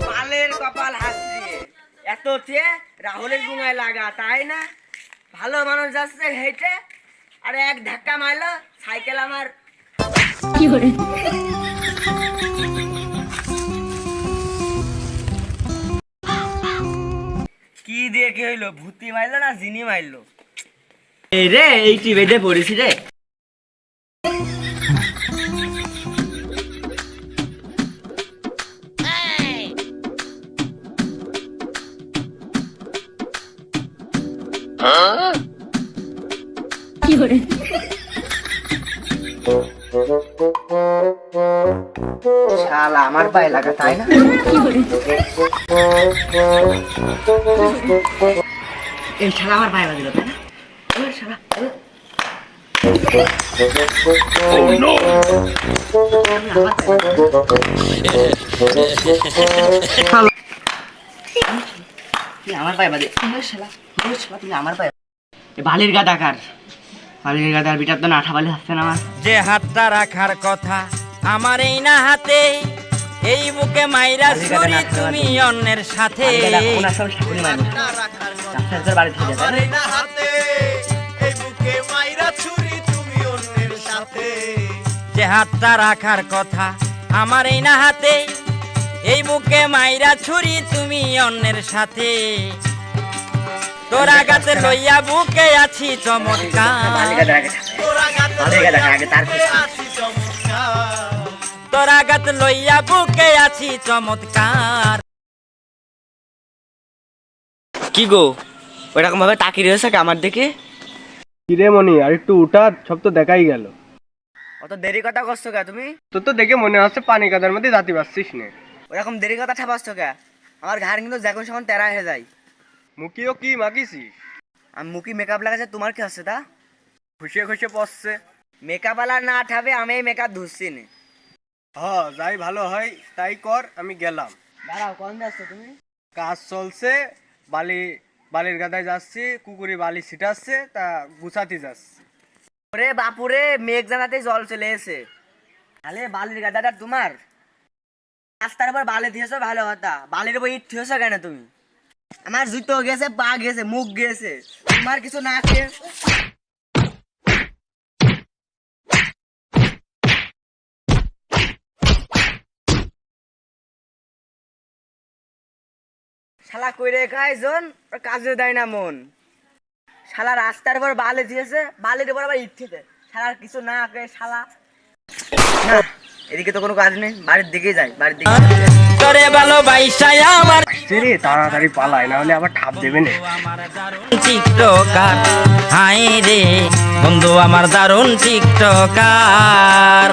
পালের কপাল হাসিয়ে এত চেয়ে রাহুলের গুঙায় লাগা, তাই না? ভালো মানুষ যাচ্ছে হেঁটে, আর এক ধাক্কা মারলো সাইকেল আমার। কি দিয়ে কি হইলো? ভূতি মারলো না জিনি মারলো? এই রে, এইটি বেঁধে পড়েছি রে। শালা আমার পায়ে লাগা, তাই না? এই শালা আমার পায়ে লাগিল, তাই না? শালা আমার পায়ে বাজে, শালা তুমি আমার পায়ে। বালির গাদাকার, বালির গাদার বিটার তো নাঠা বালি আসছে না আমার। যে হাতটা রাখার কথা আমার এই না হাতে, এই বুকে মাইরা ছুরি তুমি অন্যের সাথে। যে হাতটা রাখার কথা আমার এই না হাতে, এই বুকে মাইরা ছুরি তুমি অন্যের সাথে। তোরা গাছে লইয়া বুকে আছি চমৎকার, তোরা গাছ লইয়া বুকে আছি চমৎকার। কি গো ওইরকম ভাবে তাকিয়ে রয়েছে আমার দিকে? কিরে মনি, আর একটু উঠা, সব তো দেখাই গেল। অত দেরি কথা করছো কে তুমি? তোর তো দেখে মনে হচ্ছে পানি কাদার মধ্যে জাতি পারছিস নে। ওরকম দেরি কথা ঠাপাচ্ছ কে? আমার ঘাড় কিন্তু যখন সখন তেরা হয়ে যায়। মুখিও কি মাখিছিস? আমি মুখি মেকআপ লাগাচ্ছে, তোমার কি আছে তা? খুশিয়ে খুশিয়ে পড়ছে। মেকআপ আলা না ঠাবে, আমি মেকআপ ধুচ্ছি না। যাই ভালো হয় তাই কর, আমি গেলাম। দাঁড়াও, কোন যাচ্ছ তুমি? কাজ চলছে, বালির গাদায় যাচ্ছি, কুকুরে বালি ছিটাচ্ছে, তা গুছাতে যাচ্ছি। ওরে বাপুরে, মেঘ জানাতে জল চলে এসে। তাহলে বালির গাদাটা তোমার? রাস্তার উপর বালি দিয়েছো ভালো কথা, বালির উপর ইট থিয়েছো কেন তুমি? আমার জুতো গেছে, পা গেছে, মুখ গেছে, তোমার কিছু না খেয়ে। শালা কইরে খায় জন, কাজে দেয় না মন। শালা রাস্তার উপর বালি দিয়েছে, বালির উপর আবার ইট থিয়েছে, শালার কিছু না খেয়ে শালা। না, এদিকে তো কোনো কাজ নেই, বাড়ির দিকেই যাই, বাড়ির দিকে। তোরে ভালোবাসা আমার রে তাড়াতাড়ি পালাই, না হলে আবার ঠাপ দেবে না। টিকটকার, হাই রে বন্ধু আমার দারুণ টিকটকার।